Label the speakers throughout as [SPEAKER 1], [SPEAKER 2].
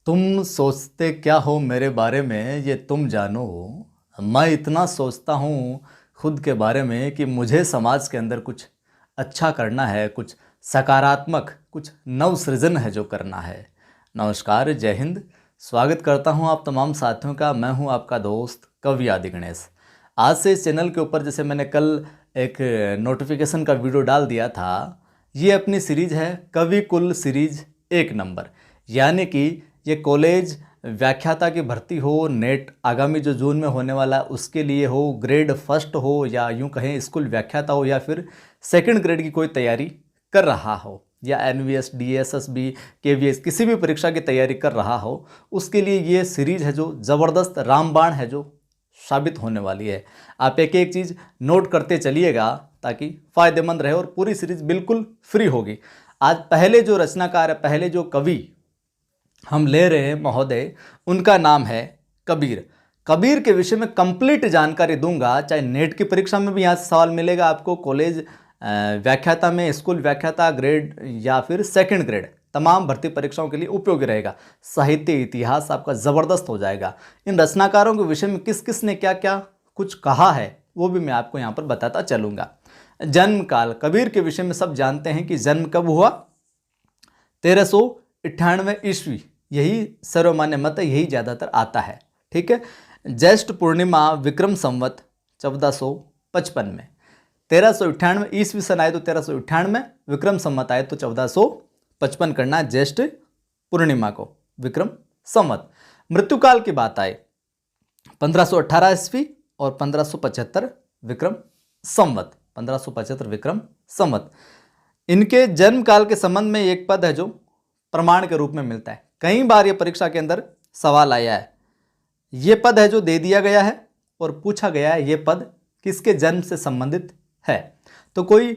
[SPEAKER 1] तुम सोचते क्या हो मेरे बारे में ये तुम जानो। मैं इतना सोचता हूँ खुद के बारे में कि मुझे समाज के अंदर कुछ अच्छा करना है, कुछ सकारात्मक, कुछ नव सृजन है जो करना है। नमस्कार, जय हिंद। स्वागत करता हूँ आप तमाम साथियों का। मैं हूँ आपका दोस्त कवि आदि गणेश। आज से इस चैनल के ऊपर जैसे मैंने कल एक नोटिफिकेशन का वीडियो डाल दिया था, ये अपनी सीरीज है कवि कुल सीरीज 1 नंबर। यानी कि ये कॉलेज व्याख्याता की भर्ती हो, नेट आगामी जो जून में होने वाला है उसके लिए हो, ग्रेड फर्स्ट हो, या यूं कहें स्कूल व्याख्याता हो, या फिर सेकंड ग्रेड की कोई तैयारी कर रहा हो, या एनवीएस, डीएसएसबी, केवीएस किसी भी परीक्षा की तैयारी कर रहा हो, उसके लिए ये सीरीज है जो ज़बरदस्त रामबाण है, जो साबित होने वाली है। आप एक एक चीज़ नोट करते चलिएगा ताकि फ़ायदेमंद रहे, और पूरी सीरीज बिल्कुल फ्री होगी। आज पहले जो रचनाकार है, पहले जो कवि हम ले रहे हैं महोदय, उनका नाम है कबीर। कबीर के विषय में कंप्लीट जानकारी दूंगा, चाहे नेट की परीक्षा में भी यहाँ से सवाल मिलेगा आपको, कॉलेज व्याख्याता में, स्कूल व्याख्याता ग्रेड या फिर सेकंड ग्रेड, तमाम भर्ती परीक्षाओं के लिए उपयोगी रहेगा। साहित्य इतिहास आपका ज़बरदस्त हो जाएगा। इन रचनाकारों के विषय में किस किस ने क्या क्या कुछ कहा है वो भी मैं आपको यहाँ पर बताता चलूँगा। जन्म काल, कबीर के विषय में सब जानते हैं कि जन्म कब हुआ, 1398 ईस्वी, यही सर्वमान्य मत है, यही ज़्यादातर आता है। ठीक है। ज्येष्ठ पूर्णिमा विक्रम संवत 1455 में, 1398 ईस्वी सन आए तो 1398, विक्रम संवत आए तो 1455 करना, ज्येष्ठ पूर्णिमा को विक्रम संवत। मृत्युकाल की बात आए 1518 ईस्वी और 1575 विक्रम संवत, 1575 विक्रम संवत। इनके जन्म काल के संबंध में एक पद है जो प्रमाण के रूप में मिलता है। कई बार ये परीक्षा के अंदर सवाल आया है। ये पद है जो दे दिया गया है और पूछा गया है ये पद किसके जन्म से संबंधित है। तो कोई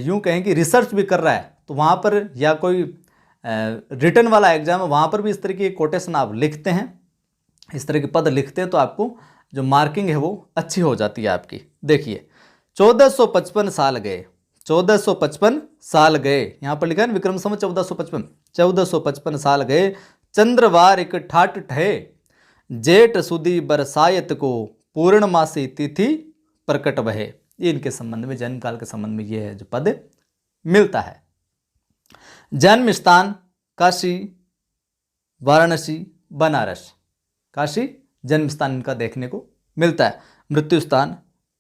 [SPEAKER 1] यूं कहें कि रिसर्च भी कर रहा है तो वहाँ पर, या कोई रिटन वाला एग्जाम है वहाँ पर भी इस तरह की कोटेशन आप लिखते हैं, इस तरह के पद लिखते हैं तो आपको जो मार्किंग है वो अच्छी हो जाती है आपकी। देखिए 1455 साल गए, 1455 साल गए, यहाँ पर लिखा है विक्रम संवत 1455, 1455 साल गए, चंद्रवार एक ठाट ठहे, जेठ सुदी बरसायत को, पूर्णमासी तिथि प्रकट वहे। ये इनके संबंध में, जन्म काल के संबंध में ये है जो पद मिलता है। जन्म स्थान काशी, वाराणसी, बनारस, काशी जन्म स्थान इनका देखने को मिलता है। मृत्यु स्थान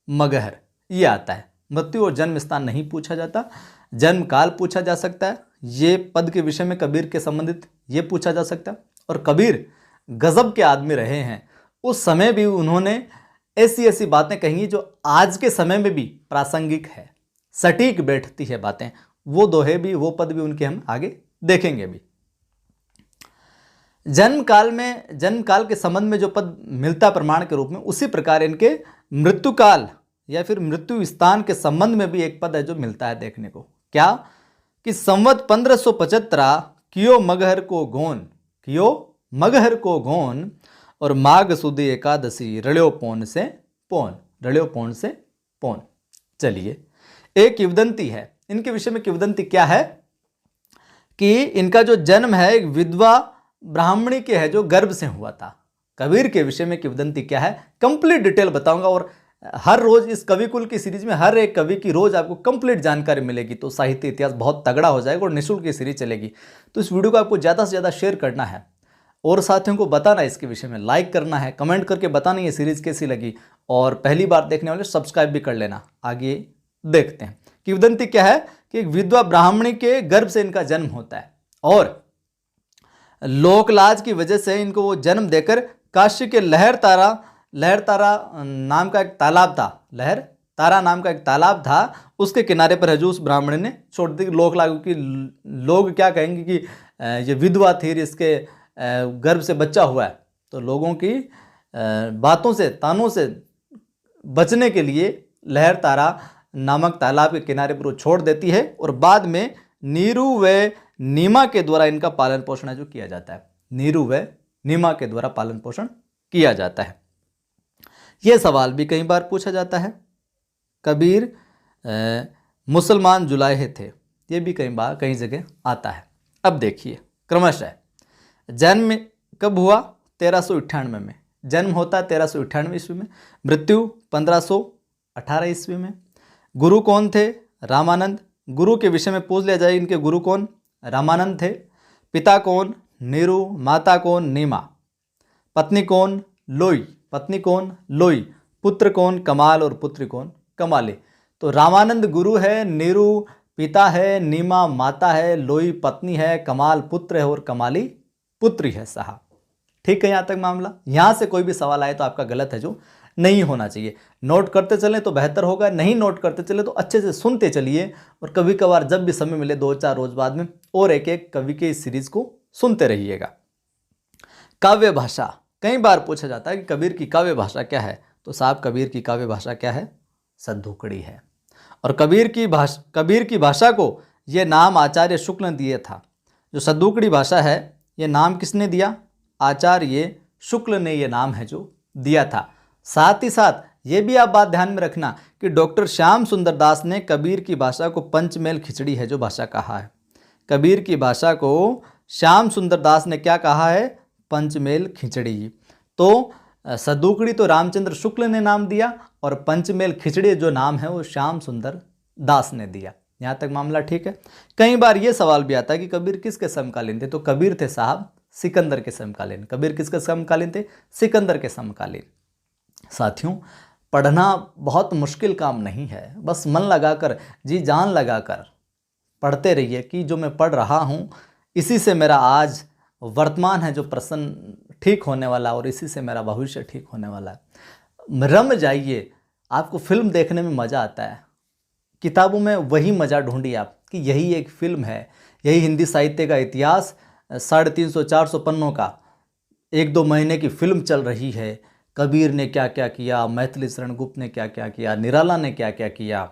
[SPEAKER 1] मगहर, ये आता है। मृत्यु और जन्म स्थान नहीं पूछा जाता, जन्म काल पूछा जा सकता है। ये पद के विषय में कबीर के संबंधित ये पूछा जा सकता है। और कबीर गजब के आदमी रहे हैं, उस समय भी उन्होंने ऐसी ऐसी बातें कही जो आज के समय में भी प्रासंगिक है, सटीक बैठती है बातें। वो दोहे भी, वो पद भी उनके हम आगे देखेंगे भी। जन्म काल के संबंध में जो पद मिलता प्रमाण के रूप में, उसी प्रकार इनके मृत्यु काल या फिर मृत्यु स्थान के संबंध में भी एक पद है जो मिलता है देखने को। क्या कि संवत 1575 कियो मगहर को गोन, कियो मगहर को गोन, और माघ सुदी एकादशी रल्यो पौन से पौन, रल्यो पौन से पौन। चलिए, एक किंवदंती है इनके विषय में। किंवदंती क्या है कि इनका जो जन्म है एक विधवा ब्राह्मणी के है जो गर्भ से हुआ था। कबीर के विषय में किंवदंती क्या है, कंप्लीट डिटेल बताऊंगा, और हर रोज इस कवि कुल की सीरीज में हर एक कवि की रोज आपको कंप्लीट जानकारी मिलेगी, तो साहित्य इतिहास बहुत तगड़ा हो जाएगा और निःशुल्क की सीरीज चलेगी। तो इस वीडियो को आपको ज़्यादा से ज़्यादा शेयर करना है और साथियों को बताना है, इसके विषय में लाइक करना है, कमेंट करके बताना ये सीरीज कैसी लगी, और पहली बार देखने वाले सब्सक्राइब भी कर लेना। आगे देखते हैं। किंवदंती क्या है कि एक विधवा ब्राह्मणी के गर्भ से इनका जन्म होता है, और लोकलाज की वजह से इनको वो जन्म देकर काशी के लहर तारा नाम का एक तालाब था, लहर तारा नाम का एक तालाब था, उसके किनारे पर है जो उस ब्राह्मणी ने छोड़ दी। लोग की लोग क्या कहेंगे कि ये विधवा थी, इसके गर्भ से बच्चा हुआ है, तो लोगों की बातों से, तानों से बचने के लिए लहर तारा नामक तालाब के किनारे पर वो छोड़ देती है, और बाद में नीरू व नीमा के द्वारा इनका पालन पोषण जो किया जाता है। नीरू व नीमा के द्वारा पालन पोषण किया जाता है। यह सवाल भी कई बार पूछा जाता है। कबीर मुसलमान जुलाहे थे, ये भी कई बार कई जगह आता है। अब देखिए क्रमशः जन्म कब हुआ? 1398 में। जन्म होता है 1398 ईस्वी में, मृत्यु 1518 ईस्वी में। गुरु कौन थे? रामानंद। गुरु के विषय में पूछ लिया जाए, इनके गुरु कौन? रामानंद थे। पिता कौन? नीरू। माता कौन? नीमा। पत्नी कौन? लोई। पत्नी कौन? लोई। पुत्र कौन? कमाल। और पुत्री कौन? कमाली। तो रामानंद गुरु है, नीरू पिता है, नीमा माता है, लोई पत्नी है, कमाल पुत्र है और कमाली पुत्री है साहब। ठीक है, यहाँ तक मामला। यहाँ से कोई भी सवाल आए तो आपका गलत है, जो नहीं होना चाहिए। नोट करते चलें तो बेहतर होगा, नहीं नोट करते चले तो अच्छे से सुनते चलिए, और कभी कभार जब भी समय मिले 2-4 रोज बाद में और एक एक कवि के इस सीरीज को सुनते रहिएगा। काव्य भाषा कई बार पूछा जाता है कि कबीर की काव्य भाषा क्या है, तो साहब कबीर की काव्य भाषा क्या है? सद्दूकड़ी है। और कबीर की भाषा को यह नाम आचार्य शुक्ल ने दिया था। जो सद्दूकड़ी भाषा है, ये नाम किसने दिया? आचार्य शुक्ल ने ये नाम है जो दिया था। साथ ही साथ ये भी आप बात ध्यान में रखना कि डॉक्टर श्याम सुंदर दास ने कबीर की भाषा को पंचमेल खिचड़ी है जो भाषा कहा है। कबीर की भाषा को श्याम सुंदर दास ने क्या कहा है? पंचमेल खिचड़ी। तो सद्दूकड़ी तो रामचंद्र शुक्ल ने नाम दिया, और पंचमेल खिचड़ी जो नाम है वो श्याम सुंदर दास ने दिया। यहाँ तक मामला ठीक है। कई बार ये सवाल भी आता है कि कबीर किसके समकालीन थे, तो कबीर थे साहब सिकंदर के समकालीन। कबीर किसके समकालीन थे? सिकंदर के समकालीन। साथियों, पढ़ना बहुत मुश्किल काम नहीं है, बस मन लगाकर जी जान लगाकर पढ़ते रहिए कि जो मैं पढ़ रहा हूँ इसी से मेरा आज वर्तमान है जो प्रश्न ठीक होने वाला, और इसी से मेरा भविष्य ठीक होने वाला है। रम जाइए, आपको फिल्म देखने में मज़ा आता है, किताबों में वही मज़ा ढूंढिए आप कि यही एक फिल्म है, यही हिंदी साहित्य का इतिहास 350-400 पन्नों का 1-2 महीने की फिल्म चल रही है। कबीर ने क्या क्या किया, मैथिली शरण गुप्त ने क्या क्या किया, निराला ने क्या क्या किया,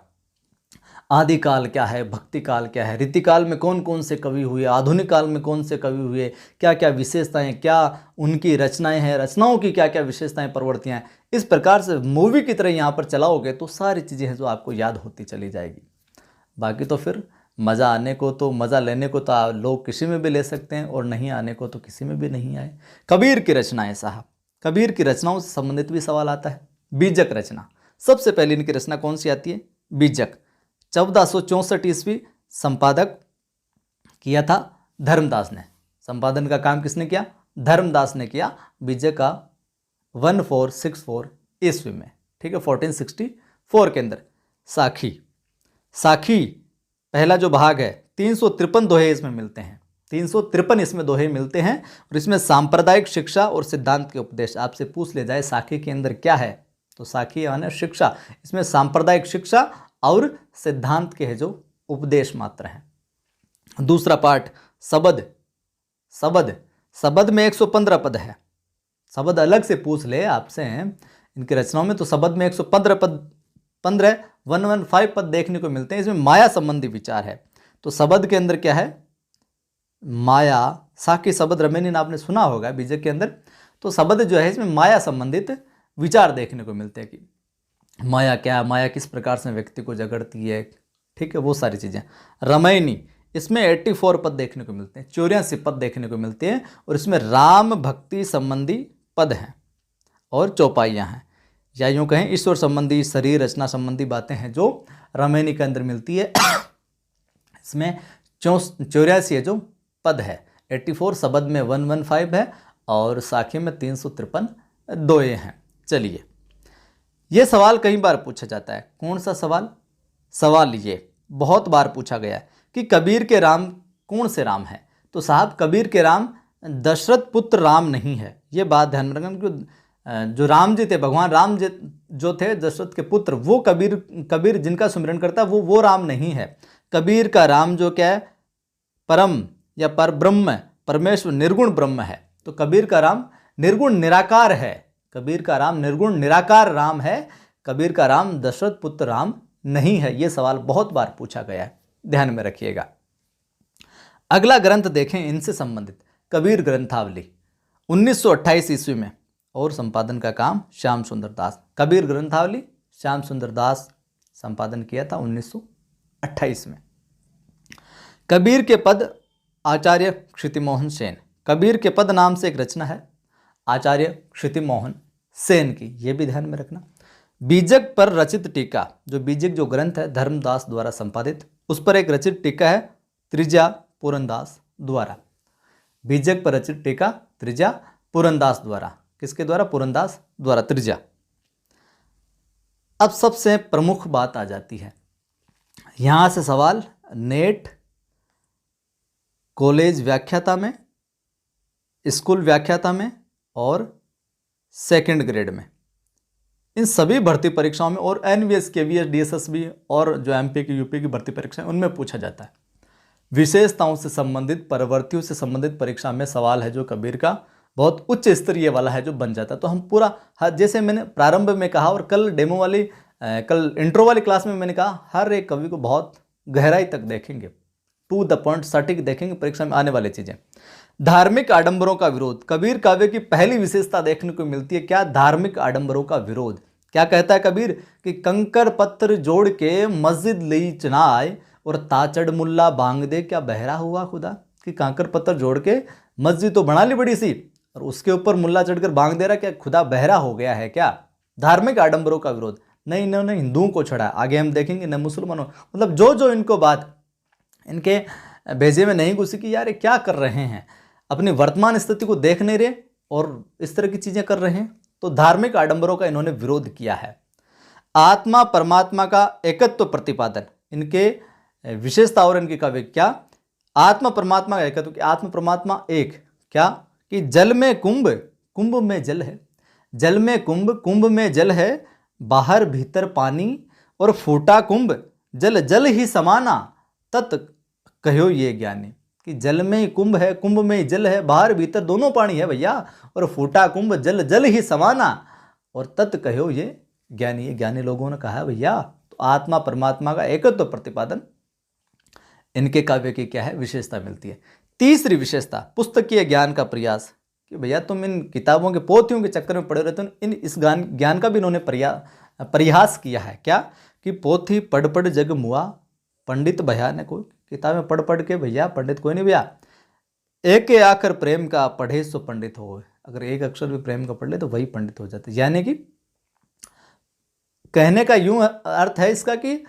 [SPEAKER 1] आदिकाल क्या है, भक्ति काल क्या है, रीतिकाल में कौन कौन से कवि हुए, आधुनिक काल में कौन से कवि हुए, क्या क्या विशेषताएं, क्या उनकी रचनाएं हैं, रचनाओं की क्या क्या विशेषताएं प्रवृत्तियां हैं। इस प्रकार से मूवी की तरह यहाँ पर चलाओगे तो सारी चीज़ें हैं जो आपको याद होती चली जाएगी। बाकी तो फिर मज़ा आने को तो मज़ा लेने को तो लोग किसी में भी ले सकते हैं, और नहीं आने को तो किसी में भी नहीं आए। कबीर की रचनाएं साहब, कबीर की रचनाओं से संबंधित भी सवाल आता है। बीजक रचना, सबसे पहले इनकी रचना कौन सी आती है? बीजक। 1464 ईस्वी संपादक किया था धर्मदास ने। संपादन का काम किसने किया? धर्मदास ने किया। बीजक का 1464 ईस्वी में, ठीक है, 1464 के अंदर। साखी, साखी पहला जो भाग है 353 दोहे इसमें मिलते हैं, 353 इसमें दोहे मिलते हैं, और इसमें सांप्रदायिक शिक्षा और सिद्धांत के उपदेश। आपसे पूछ ले जाए साखी के अंदर क्या है, तो साखी यानी शिक्षा, इसमें सांप्रदायिक शिक्षा और सिद्धांत के है जो उपदेश मात्र हैं। दूसरा पाठ शबद, शबद, शबद में 115 पद है। शबद अलग से पूछ ले आपसे इनकी रचनाओं में, तो शबद में 115 पद, 115 पद देखने को मिलते हैं। इसमें माया संबंधी विचार है। तो शबद के अंदर क्या है? माया। साखी शबद रमेनिन आपने सुना होगा बीजक के अंदर। तो शबद जो है इसमें माया संबंधित विचार देखने को मिलते हैं कि माया क्या, माया किस प्रकार से व्यक्ति को जगड़ती है, ठीक है, वो सारी चीज़ें। रमैनी, इसमें 84 पद देखने को मिलते हैं, 84 पद देखने को मिलते हैं, और इसमें राम भक्ति संबंधी पद हैं और चौपाइयाँ हैं, या यूँ कहें ईश्वर संबंधी, शरीर रचना संबंधी बातें हैं जो रमैनी के अंदर मिलती है। इसमें 84 है जो पद है। 84 शबद में 115 है, और साखी में 353 दोहे हैं। चलिए, ये सवाल कई बार पूछा जाता है। कौन सा सवाल? सवाल ये बहुत बार पूछा गया है कि कबीर के राम कौन से राम हैं? तो साहब कबीर के राम दशरथ पुत्र राम नहीं है, ये बात ध्यान में रखना, क्योंकि जो राम जी थे, भगवान राम जी जो थे दशरथ के पुत्र, वो कबीर जिनका सुमिरन करता है वो राम नहीं है। कबीर का राम जो क्या है? परम या पर ब्रह्म, परमेश्वर निर्गुण ब्रह्म है। तो कबीर का राम निर्गुण निराकार है। कबीर का राम निर्गुण निराकार राम है। कबीर का राम दशरथ पुत्र राम नहीं है। यह सवाल बहुत बार पूछा गया है, ध्यान में रखिएगा। अगला ग्रंथ देखें इनसे संबंधित, कबीर ग्रंथावली 1928 ईस्वी में, और संपादन का काम श्याम सुंदर दास। कबीर ग्रंथावली श्याम सुंदर दास संपादन किया था 1928 में। कबीर के पद आचार्य क्षितिमोहन सेन, कबीर के पद नाम से एक रचना है आचार्य क्षितिमोहन सेन की, ये भी ध्यान में रखना। बीजक पर रचित टीका, जो बीजक जो ग्रंथ है धर्मदास द्वारा संपादित, उस पर एक रचित टीका है त्रिज्या पुरनदास द्वारा। बीजक पर रचित टीका त्रिज्या पुरनदास द्वारा, किसके द्वारा? पुरनदास द्वारा, त्रिज्या। अब सबसे प्रमुख बात आ जाती है, यहां से सवाल नेट, कॉलेज व्याख्याता में, स्कूल व्याख्याता में और सेकंड ग्रेड में, इन सभी भर्ती परीक्षाओं में, और एनवीएस, केवीएस, डीएसएसबी और जो एमपी की यूपी की भर्ती परीक्षाएं, उनमें पूछा जाता है। विशेषताओं से संबंधित, परवर्तियों से संबंधित परीक्षा में सवाल है जो कबीर का बहुत उच्च स्तरीय वाला है, जो बन जाता है। तो हम पूरा, जैसे मैंने प्रारंभ में कहा और कल डेमो वाली, कल इंट्रो वाली क्लास में मैंने कहा, हर एक कवि को बहुत गहराई तक देखेंगे, टू द पॉइंट सटीक देखेंगे परीक्षा में आने वाली चीजें। धार्मिक आडंबरों का विरोध, कबीर काव्य की पहली विशेषता देखने को मिलती है क्या? धार्मिक आडंबरों का विरोध। क्या कहता है कबीर कि कंकर पत्थर जोड़ के मस्जिद ली चनाए और ताचड़ मुल्ला बांग दे, क्या बहरा हुआ खुदा? कि कंकर पत्थर जोड़ के मस्जिद तो बना ली बड़ी सी, और उसके ऊपर मुल्ला चढ़कर बांग दे रहा, क्या खुदा बहरा हो गया है क्या? धार्मिक आडंबरों का विरोध। नहीं, इन्होंने हिंदुओं को छड़ा, आगे हम देखेंगे, न मुसलमानों, मतलब जो जो इनको बात इनके भेजे में नहीं घुसी कि यार ये क्या कर रहे हैं, अपनी वर्तमान स्थिति को देख नहीं रहे और इस तरह की चीजें कर रहे हैं। तो धार्मिक आडंबरों का इन्होंने विरोध किया है। आत्मा परमात्मा का एकत्व प्रतिपादन, इनके विशेषता और इनकी काव्य क्या? आत्मा परमात्मा का एकत्व, कि आत्मा परमात्मा एक, क्या? कि जल में कुंभ, कुंभ में जल है, जल में कुंभ, कुंभ में जल है, बाहर भीतर पानी, और फूटा कुंभ जल जल ही समाना, तत् कहो ये ज्ञानी। कि जल में ही कुंभ है, कुंभ में ही जल है, बाहर भीतर दोनों पानी है भैया, और फूटा कुंभ जल जल ही समाना, और तत् कहो ये ज्ञानी। ये ज्ञानी लोगों ने कहा है भैया। तो आत्मा परमात्मा का एकत्व प्रतिपादन इनके काव्य की क्या है? विशेषता मिलती है। तीसरी विशेषता पुस्तकीय ज्ञान का प्रयास, कि भैया तुम इन किताबों के पोथियों के चक्कर में पड़े रहते हो, इन इस ज्ञान का भी इन्होंने प्रयास किया है। क्या? कि पोथी पढ़ पढ़ जग मुआ, पंडित भैया ने, कोई किताबें पढ़ पढ़ के भैया पंडित कोई नहीं भैया, एक आखर प्रेम का पढ़े सो पंडित हो। अगर एक अक्षर भी प्रेम का पढ़ ले तो वही पंडित हो जाते। यानी कि कहने का यूं अर्थ है इसका कि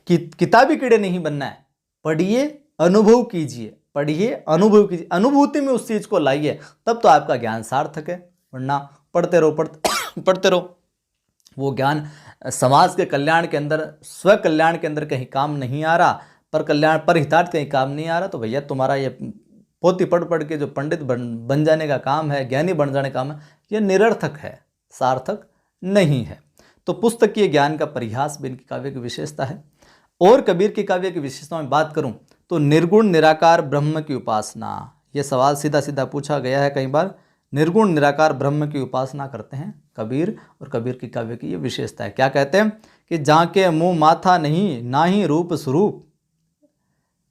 [SPEAKER 1] किताबी कीड़े नहीं बनना है, पढ़िए, अनुभव कीजिए, पढ़िए, अनुभव कीजिए, अनुभूति में उस चीज को लाइए, तब तो आपका ज्ञान सार्थक है। वरना पढ़ते रहो पढ़ते रहो, वो ज्ञान समाज के कल्याण के अंदर, स्व कल्याण के अंदर कहीं काम नहीं आ रहा, पर कल्याण, पर हितार्थ कहीं काम नहीं आ रहा, तो भैया तुम्हारा ये पोथी पढ़ पढ़ के जो पंडित बन जाने का काम है, ज्ञानी बन जाने का काम है, ये निरर्थक है, सार्थक नहीं है। तो पुस्तकीय ज्ञान का परिहास भी इनकी काव्य की विशेषता है। और कबीर की काव्य की विशेषताओं में बात करूं तो निर्गुण निराकार ब्रह्म की उपासना, यह सवाल सीधा सीधा पूछा गया है कई बार। निर्गुण निराकार ब्रह्म की उपासना करते हैं कबीर, और कबीर की काव्य की ये विशेषता है। क्या कहते हैं कि जाके मुंह माथा नहीं, ना ही रूप स्वरूप,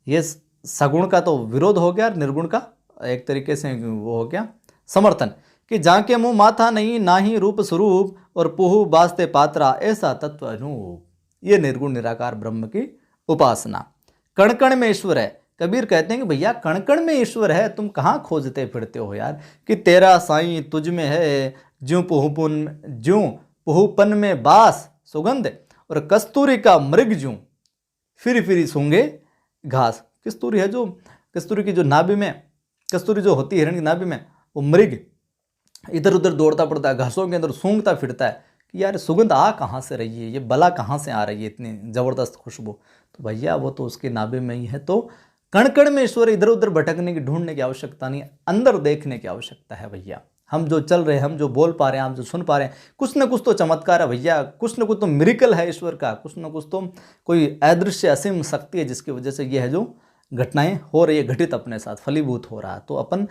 [SPEAKER 1] ये सगुण का तो विरोध हो गया, निर्गुण का एक तरीके से वो हो गया समर्थन, कि जाके मुंह माथा नहीं, ना ही रूप स्वरूप, और पुहु बास्ते पात्रा, ऐसा तत्व अनूप। ये निर्गुण निराकार ब्रह्म की उपासना। कण कण में ईश्वर है, कबीर कहते हैं कि भैया कण कण में ईश्वर है, तुम कहाँ खोजते फिरते हो यार, कि तेरा साईं तुझ में है, ज्यों पुहुपन में बास सुगंध, और कस्तूरी का मृग ज्यों फिर सूंघे घास। कस्तूरी है जो, कस्तूरी की जो नाभि में, कस्तूरी जो होती है हिरण की नाभि में, वो मृग इधर उधर दौड़ता पड़ता है, घासों के अंदर सूंघता फिरता है कि यार सुगंध आ कहाँ से रही है, ये बला कहाँ से आ रही है, इतनी ज़बरदस्त खुशबू। तो भैया वो तो उसके नाभि में ही है। तो कण कण में ईश्वर, इधर उधर भटकने की, ढूंढने की आवश्यकता नहीं, अंदर देखने की आवश्यकता है भैया। हम जो चल रहे हैं, हम जो बोल पा रहे हैं, हम जो सुन पा रहे हैं, कुछ ना कुछ तो चमत्कार है भैया, कुछ ना कुछ तो मिरेकल है ईश्वर का, कुछ ना कुछ तो कोई अदृश्य असीम शक्ति है जिसकी वजह से यह है जो घटनाएं हो रही है, घटित अपने साथ फलीभूत हो रहा है। तो अपन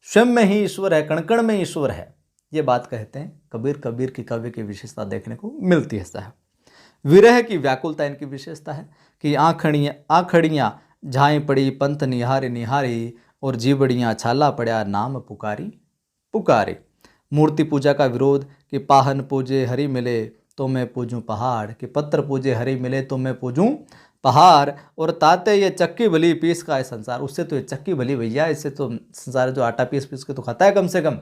[SPEAKER 1] स्वयं में ही ईश्वर है, कण कण में ईश्वर है, ये बात कहते हैं कबीर। कबीर की काव्य की विशेषता देखने को मिलती है साहब। विरह की व्याकुलता इनकी विशेषता है कि आखड़ियाँ झाई पड़ी पंथ निहारी निहारी, और जीवड़ियाँ छाला पड़ा नाम पुकारी पुकारी। मूर्ति पूजा का विरोध कि पाहन पूजे हरि मिले तो मैं पूजूं पहाड़, कि पत्र पूजे हरि मिले तो मैं पूजूं पहाड़ और ताते ये चक्की भली पीस का है संसार। उससे तो ये चक्की भली भैया, इससे तो संसार जो आटा पीस पीस के तो खाता है कम से कम।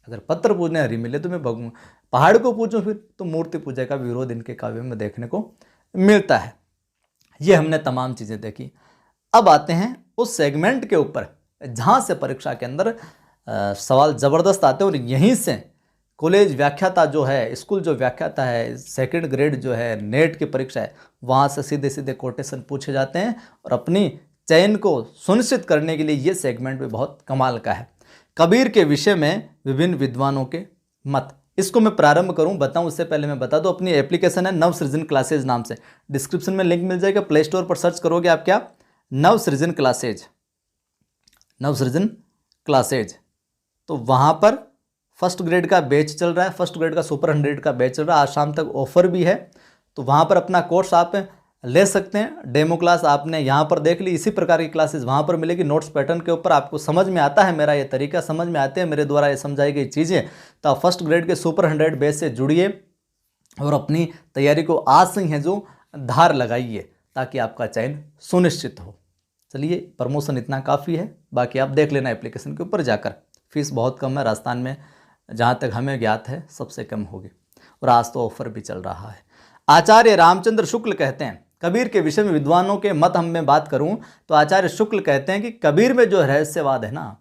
[SPEAKER 1] अगर पत्थर पूजने हरी मिले तो मैं पहाड़ को पूजूं फिर? तो मूर्ति पूजा का विरोध इनके काव्य में देखने को मिलता है। ये हमने तमाम चीज़ें देखी। अब आते हैं उस सेगमेंट के ऊपर जहाँ से परीक्षा के अंदर सवाल ज़बरदस्त आते हैं, और यहीं से कॉलेज व्याख्याता जो है, स्कूल जो व्याख्याता है, सेकंड ग्रेड जो है, नेट की परीक्षा है, वहाँ से सीधे सीधे कोटेशन पूछे जाते हैं। और अपनी चयन को सुनिश्चित करने के लिए ये सेगमेंट भी बहुत कमाल का है। कबीर के विषय में विभिन्न विद्वानों के मत, इसको मैं प्रारंभ करूं बताऊं उससे पहले मैं बता दूं, अपनी एप्लीकेशन है नवसृजन क्लासेज नाम से, डिस्क्रिप्शन में लिंक मिल जाएगा। प्ले स्टोर पर सर्च करोगे आप क्या, नवसृजन क्लासेज, नवसृजन क्लासेज, तो वहाँ पर फर्स्ट ग्रेड का बैच चल रहा है, फर्स्ट ग्रेड का सुपर 100 का बैच चल रहा है। आज शाम तक ऑफर भी है, तो वहाँ पर अपना कोर्स आप ले सकते हैं। डेमो क्लास आपने यहाँ पर देख ली, इसी प्रकार की क्लासेस वहाँ पर मिलेगी। नोट्स पैटर्न के ऊपर आपको समझ में आता है, मेरा ये तरीका समझ में आते हैं, मेरे द्वारा ये समझाई गई चीज़ें, तो आप फर्स्ट ग्रेड के सुपर 100 बैच से जुड़िए और अपनी तैयारी को आज से है जो धार लगाइए, ताकि आपका चयन सुनिश्चित हो। चलिए, प्रमोशन इतना काफ़ी है, बाकी आप देख लेना एप्लीकेशन के ऊपर जाकर। फीस बहुत कम है, राजस्थान में जहाँ तक हमें ज्ञात है सबसे कम होगी, और आज तो ऑफर भी चल रहा है। आचार्य रामचंद्र शुक्ल कहते हैं, कबीर के विषय में विद्वानों के मत हम मैं बात करूं तो आचार्य शुक्ल कहते हैं कि कबीर में जो रहस्यवाद है ना,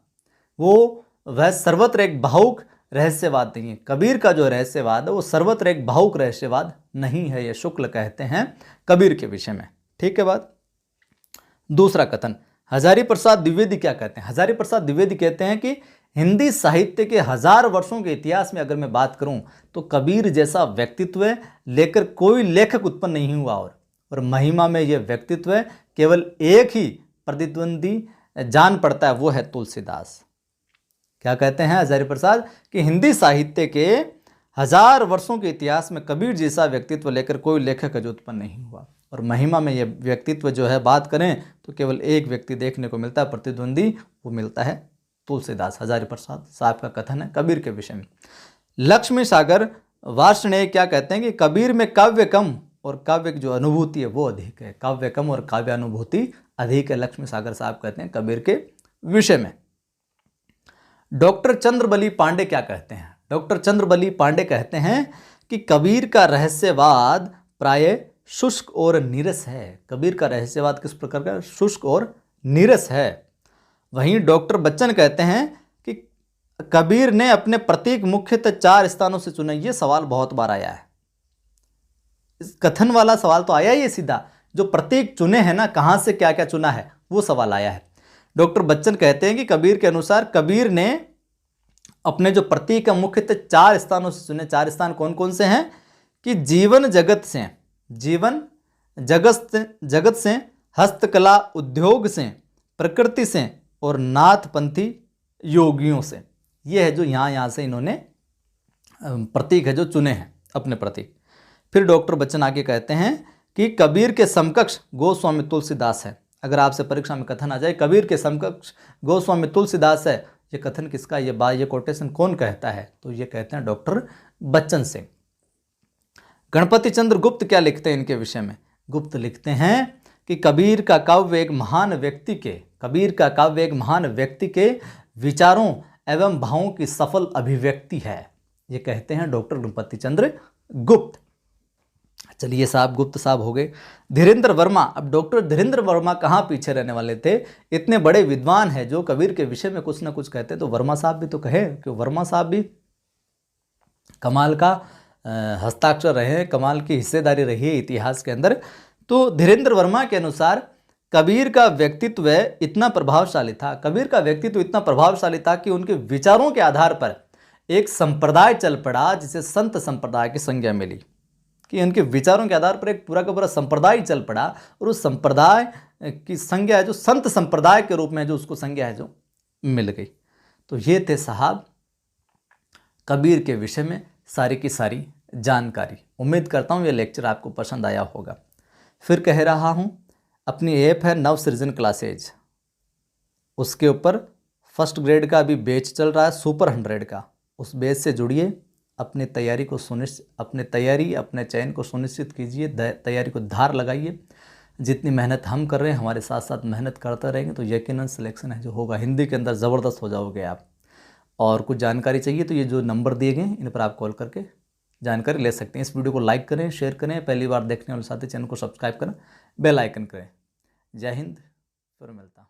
[SPEAKER 1] वो वह सर्वत्र एक भावुक रहस्यवाद नहीं है। कबीर का जो रहस्यवाद है वो सर्वत्र एक भावुक रहस्यवाद नहीं है, ये शुक्ल कहते हैं कबीर के विषय में। ठीक है बात। दूसरा कथन, हजारी प्रसाद द्विवेदी क्या कहते हैं? हजारी प्रसाद द्विवेदी कहते हैं कि हिंदी साहित्य के 1000 वर्षों के इतिहास में अगर मैं बात करूं तो कबीर जैसा व्यक्तित्व लेकर कोई लेखक उत्पन्न नहीं हुआ, और महिमा में यह व्यक्तित्व केवल एक ही प्रतिद्वंदी जान पड़ता है, वो है तुलसीदास। क्या कहते हैं हजारी प्रसाद कि हिंदी साहित्य के 1000 वर्षों के इतिहास में कबीर जैसा व्यक्तित्व लेकर कोई लेखक जो उत्पन्न नहीं हुआ, और महिमा में यह व्यक्तित्व जो है बात करें तो केवल एक व्यक्ति देखने को मिलता है प्रतिद्वंदी, वो मिलता है तुलसीदास। हजारी प्रसाद साहब का कथन है कबीर के विषय में। लक्ष्मी सागर वार्ष्णेय क्या कहते हैं कि कबीर में काव्य कम और काव्य की जो अनुभूति है वो अधिक है। काव्य कम और काव्य अनुभूति अधिक है, लक्ष्मी सागर साहब कहते हैं कबीर के विषय में। डॉक्टर चंद्रबली पांडे क्या कहते हैं? डॉक्टर चंद्रबली पांडे कहते हैं कि कबीर का रहस्यवाद प्राय शुष्क और नीरस है। कबीर का रहस्यवाद किस प्रकार का? शुष्क और नीरस है। वहीं डॉक्टर बच्चन कहते हैं कि कबीर ने अपने प्रतीक मुख्यतः 4 स्थानों से चुने। ये सवाल बहुत बार आया है, इस कथन वाला सवाल तो आया ही है सीधा, जो प्रतीक चुने हैं ना, कहाँ से क्या क्या चुना है, वो सवाल आया है। डॉक्टर बच्चन कहते हैं कि कबीर के अनुसार कबीर ने अपने जो प्रतीक है मुख्यतः 4 स्थानों से चुने। 4 स्थान कौन कौन से हैं? कि जीवन जगत से, जीवन जगत से, हस्तकला उद्योग से, प्रकृति से और नाथपंथी योगियों से। ये है जो यहाँ से इन्होंने प्रतीक है जो चुने हैं अपने प्रतीक। फिर डॉक्टर बच्चन आगे कहते हैं कि कबीर के समकक्ष गोस्वामी तुलसीदास है। अगर आपसे परीक्षा में कथन आ जाए कबीर के समकक्ष गोस्वामी तुलसीदास है, ये कथन किसका? ये कोटेशन कौन कहता है? तो ये कहते हैं डॉक्टर बच्चन सिंह। गणपति चंद्र गुप्त क्या लिखते हैं इनके विषय में? गुप्त लिखते हैं कि कबीर का काव्य एक महान व्यक्ति के विचारों एवं भावों की सफल अभिव्यक्ति है। ये कहते हैं डॉक्टर गणपति चंद्र गुप्त। चलिए साहब, गुप्त साहब हो गए। धीरेन्द्र वर्मा, अब डॉक्टर धीरेन्द्र वर्मा कहाँ पीछे रहने वाले थे? इतने बड़े विद्वान हैं जो कबीर के विषय में कुछ ना कुछ कहते, तो वर्मा साहब भी तो कहे कि वर्मा साहब भी कमाल का हस्ताक्षर रहे हैं, कमाल की हिस्सेदारी रही है इतिहास के अंदर। तो धीरेन्द्र वर्मा के अनुसार कबीर का व्यक्तित्व इतना प्रभावशाली था कि उनके विचारों के आधार पर एक संप्रदाय चल पड़ा, जिसे संत संप्रदाय की संज्ञा मिली। कि उनके विचारों के आधार पर एक पूरा का पूरा संप्रदाय चल पड़ा, और उस संप्रदाय की संज्ञा है जो संत संप्रदाय के रूप में जो उसको संज्ञा है जो मिल गई। तो ये थे साहब कबीर के विषय में सारी की सारी जानकारी। उम्मीद करता हूँ ये लेक्चर आपको पसंद आया होगा। फिर कह रहा हूँ, अपनी ऐप है नवसृजन क्लासेज, उसके ऊपर फर्स्ट ग्रेड का अभी बैच चल रहा है सुपर 100 का। उस बैच से जुड़िए, अपनी तैयारी को अपने चयन को सुनिश्चित कीजिए, तैयारी को धार लगाइए। जितनी मेहनत हम कर रहे हैं, हमारे साथ साथ मेहनत करते रहेंगे तो यकीनन सिलेक्शन है जो होगा हिंदी के अंदर ज़बरदस्त हो जाओगे आप। और कुछ जानकारी चाहिए तो ये जो नंबर दिए गए इन पर आप कॉल करके जानकारी ले सकते हैं। इस वीडियो को लाइक करें, शेयर करें, पहली बार देखने वाले साथी चैनल को सब्सक्राइब करें, बेल आइकन करें। जय हिंद, फिर मिलता हूँ।